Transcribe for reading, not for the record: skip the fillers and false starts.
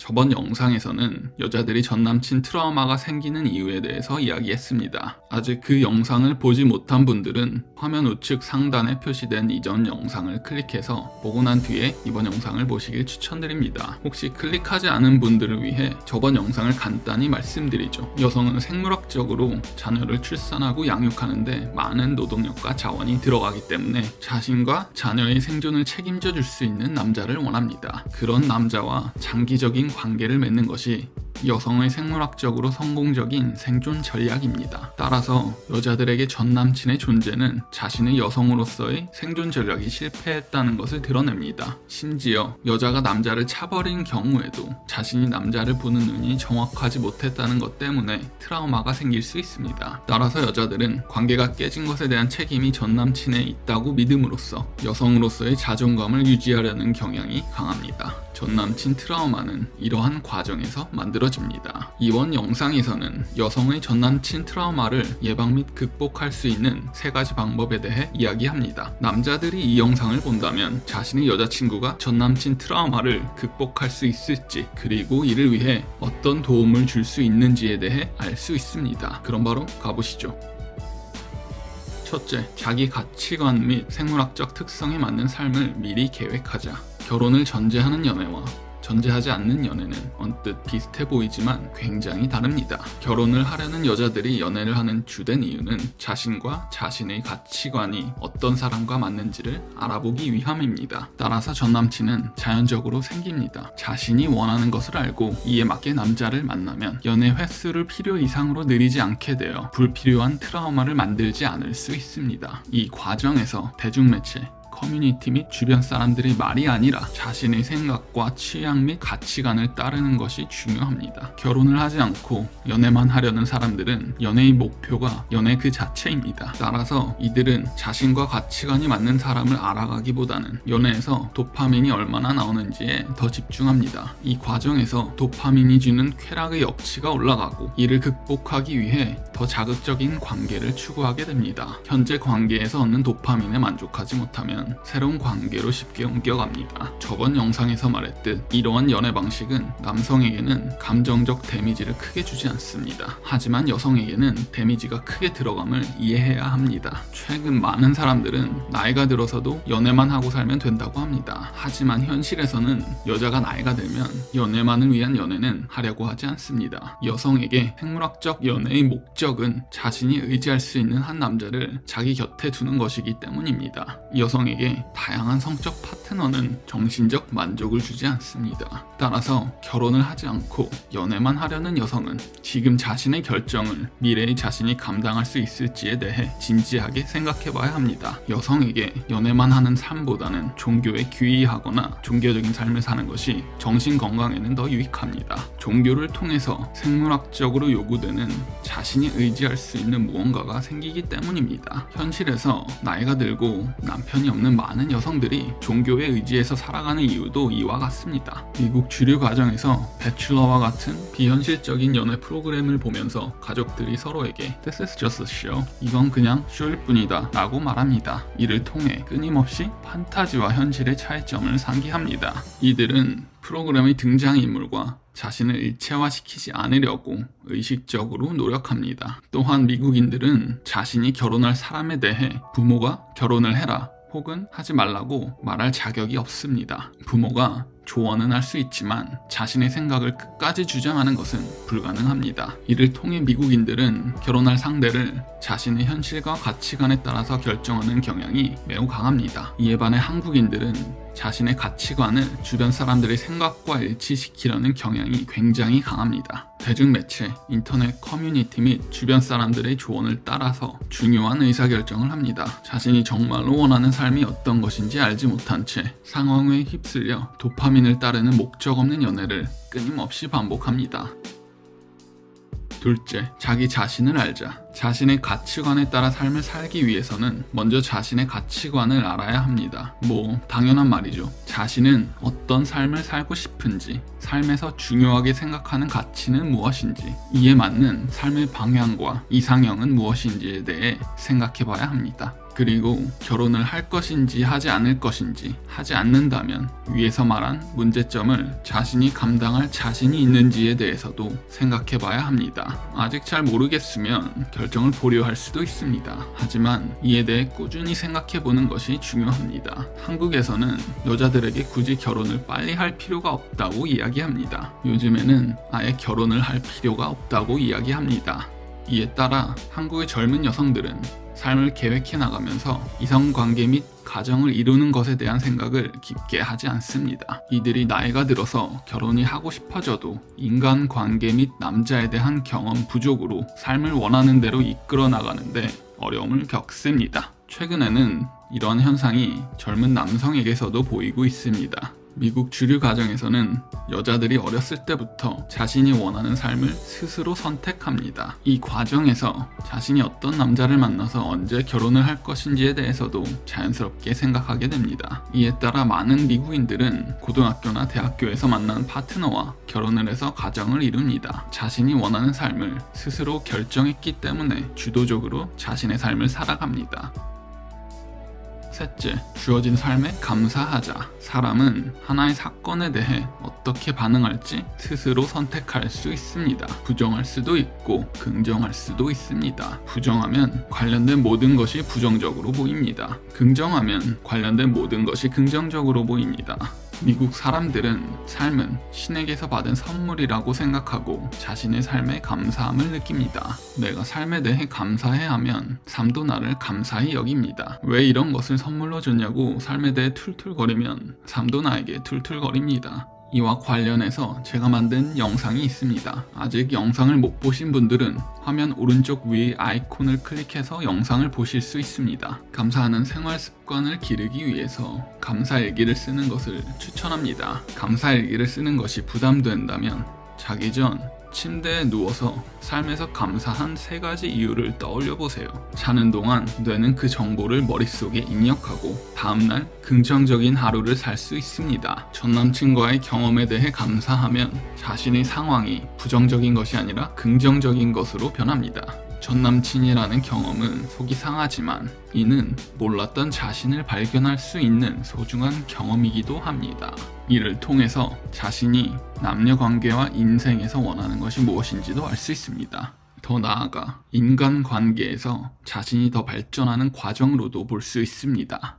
저번 영상에서는 여자들이 전남친 트라우마가 생기는 이유에 대해서 이야기했습니다. 아직 그 영상을 보지 못한 분들은 화면 우측 상단에 표시된 이전 영상을 클릭해서 보고 난 뒤에 이번 영상을 보시길 추천드립니다. 혹시 클릭하지 않은 분들을 위해 저번 영상을 간단히 말씀드리죠. 여성은 생물학적으로 자녀를 출산하고 양육하는데 많은 노동력과 자원이 들어가기 때문에 자신과 자녀의 생존을 책임져 줄 수 있는 남자를 원합니다. 그런 남자와 장기적인 관계를 맺는 것이 여성의 생물학적으로 성공적인 생존 전략입니다. 따라서 여자들에게 전 남친의 존재는 자신의 여성으로서의 생존 전략이 실패했다는 것을 드러냅니다. 심지어 여자가 남자를 차버린 경우에도 자신이 남자를 보는 눈이 정확하지 못했다는 것 때문에 트라우마가 생길 수 있습니다. 따라서 여자들은 관계가 깨진 것에 대한 책임이 전 남친에 있다고 믿음으로써 여성으로서의 자존감을 유지하려는 경향이 강합니다. 전 남친 트라우마는 이러한 과정에서 만들어집니다. 이번 영상에서는 여성의 전 남친 트라우마를 예방 및 극복할 수 있는 3가지 방법에 대해 이야기합니다. 남자들이 이 영상을 본다면 자신의 여자친구가 전 남친 트라우마를 극복할 수 있을지, 그리고 이를 위해 어떤 도움을 줄 수 있는지에 대해 알 수 있습니다. 그럼 바로 가보시죠. 첫째, 자기 가치관 및 생물학적 특성에 맞는 삶을 미리 계획하자. 결혼을 전제하는 연애와 전제하지 않는 연애는 언뜻 비슷해 보이지만 굉장히 다릅니다. 결혼을 하려는 여자들이 연애를 하는 주된 이유는 자신과 자신의 가치관이 어떤 사람과 맞는지를 알아보기 위함입니다. 따라서 전 남친은 자연적으로 생깁니다. 자신이 원하는 것을 알고 이에 맞게 남자를 만나면 연애 횟수를 필요 이상으로 늘리지 않게 되어 불필요한 트라우마를 만들지 않을 수 있습니다. 이 과정에서 대중매체, 커뮤니티 및 주변 사람들의 말이 아니라 자신의 생각과 취향 및 가치관을 따르는 것이 중요합니다. 결혼을 하지 않고 연애만 하려는 사람들은 연애의 목표가 연애 그 자체입니다. 따라서 이들은 자신과 가치관이 맞는 사람을 알아가기보다는 연애에서 도파민이 얼마나 나오는지에 더 집중합니다. 이 과정에서 도파민이 주는 쾌락의 억치가 올라가고 이를 극복하기 위해 더 자극적인 관계를 추구하게 됩니다. 현재 관계에서 얻는 도파민에 만족하지 못하면 새로운 관계로 쉽게 옮겨갑니다. 저번 영상에서 말했듯 이러한 연애 방식은 남성에게는 감정적 데미지를 크게 주지 않습니다. 하지만 여성에게는 데미지가 크게 들어감을 이해해야 합니다. 최근 많은 사람들은 나이가 들어서도 연애만 하고 살면 된다고 합니다. 하지만 현실에서는 여자가 나이가 들면 연애만을 위한 연애는 하려고 하지 않습니다. 여성에게 생물학적 연애의 목적은 자신이 의지할 수 있는 한 남자를 자기 곁에 두는 것이기 때문입니다. 여성에게 다양한 성적 파트너는 정신적 만족을 주지 않습니다. 따라서 결혼을 하지 않고 연애만 하려는 여성은 지금 자신의 결정을 미래의 자신이 감당할 수 있을지에 대해 진지하게 생각해 봐야 합니다. 여성에게 연애만 하는 삶보다는 종교에 귀의하거나 종교적인 삶을 사는 것이 정신 건강에는 더 유익합니다. 종교를 통해서 생물학적으로 요구되는 자신이 의지할 수 있는 무언가가 생기기 때문입니다. 현실에서 나이가 들고 남편이 없는 많은 여성들이 종교에 의지해서 살아가는 이유도 이와 같습니다. 미국 주류 가정에서 배출러와 같은 비현실적인 연애 프로그램을 보면서 가족들이 서로에게 This is just a show. 이건 그냥 쇼일 뿐이다 라고 말합니다. 이를 통해 끊임없이 판타지와 현실의 차이점을 상기합니다. 이들은 프로그램의 등장인물과 자신을 일체화시키지 않으려고 의식적으로 노력합니다. 또한 미국인들은 자신이 결혼할 사람에 대해 부모가 결혼을 해라 혹은 하지 말라고 말할 자격이 없습니다. 부모가 조언은 할 수 있지만 자신의 생각을 끝까지 주장하는 것은 불가능합니다. 이를 통해 미국인들은 결혼할 상대를 자신의 현실과 가치관에 따라서 결정하는 경향이 매우 강합니다. 이에 반해 한국인들은 자신의 가치관을 주변 사람들의 생각과 일치시키려는 경향이 굉장히 강합니다. 대중매체, 인터넷 커뮤니티 및 주변 사람들의 조언을 따라서 중요한 의사결정을 합니다. 자신이 정말로 원하는 삶이 어떤 것인지 알지 못한 채 상황에 휩쓸려 도파민을 따르는 목적 없는 연애를 끊임없이 반복합니다. 둘째, 자기 자신을 알자. 자신의 가치관에 따라 삶을 살기 위해서는 먼저 자신의 가치관을 알아야 합니다. 당연한 말이죠. 자신은 어떤 삶을 살고 싶은지, 삶에서 중요하게 생각하는 가치는 무엇인지, 이에 맞는 삶의 방향과 이상형은 무엇인지에 대해 생각해 봐야 합니다. 그리고 결혼을 할 것인지 하지 않을 것인지 하지 않는다면 위에서 말한 문제점을 자신이 감당할 자신이 있는지에 대해서도 생각해 봐야 합니다. 아직 잘 모르겠으면 결정을 보류할 수도 있습니다. 하지만 이에 대해 꾸준히 생각해 보는 것이 중요합니다. 한국에서는 여자들에게 굳이 결혼을 빨리 할 필요가 없다고 이야기합니다. 요즘에는 아예 결혼을 할 필요가 없다고 이야기합니다. 이에 따라 한국의 젊은 여성들은 삶을 계획해 나가면서 이성관계 및 가정을 이루는 것에 대한 생각을 깊게 하지 않습니다. 이들이 나이가 들어서 결혼이 하고 싶어져도 인간관계 및 남자에 대한 경험 부족으로 삶을 원하는 대로 이끌어 나가는데 어려움을 겪습니다. 최근에는 이런 현상이 젊은 남성에게서도 보이고 있습니다. 미국 주류 가정에서는 여자들이 어렸을 때부터 자신이 원하는 삶을 스스로 선택합니다. 이 과정에서 자신이 어떤 남자를 만나서 언제 결혼을 할 것인지에 대해서도 자연스럽게 생각하게 됩니다. 이에 따라 많은 미국인들은 고등학교나 대학교에서 만난 파트너와 결혼을 해서 가정을 이룹니다. 자신이 원하는 삶을 스스로 결정했기 때문에 주도적으로 자신의 삶을 살아갑니다. 셋째, 주어진 삶에 감사하자. 사람은 하나의 사건에 대해 어떻게 반응할지 스스로 선택할 수 있습니다. 부정할 수도 있고 긍정할 수도 있습니다. 부정하면 관련된 모든 것이 부정적으로 보입니다. 긍정하면 관련된 모든 것이 긍정적으로 보입니다. 미국 사람들은 삶은 신에게서 받은 선물이라고 생각하고 자신의 삶에 감사함을 느낍니다. 내가 삶에 대해 감사해야 하면 삶도 나를 감사히 여깁니다. 왜 이런 것을 선물로 줬냐고 삶에 대해 툴툴거리면 삶도 나에게 툴툴거립니다. 이와 관련해서 제가 만든 영상이 있습니다. 아직 영상을 못 보신 분들은 화면 오른쪽 위의 아이콘을 클릭해서 영상을 보실 수 있습니다. 감사하는 생활 습관을 기르기 위해서 감사일기를 쓰는 것을 추천합니다. 감사일기를 쓰는 것이 부담된다면 자기 전 침대에 누워서 삶에서 감사한 3가지 이유를 떠올려 보세요. 자는 동안 뇌는 그 정보를 머릿속에 입력하고 다음날 긍정적인 하루를 살 수 있습니다. 전 남친과의 경험에 대해 감사하면 자신의 상황이 부정적인 것이 아니라 긍정적인 것으로 변합니다. 전 남친이라는 경험은 속이 상하지만 이는 몰랐던 자신을 발견할 수 있는 소중한 경험이기도 합니다. 이를 통해서 자신이 남녀 관계와 인생에서 원하는 것이 무엇인지도 알 수 있습니다. 더 나아가 인간관계에서 자신이 더 발전하는 과정으로도 볼 수 있습니다.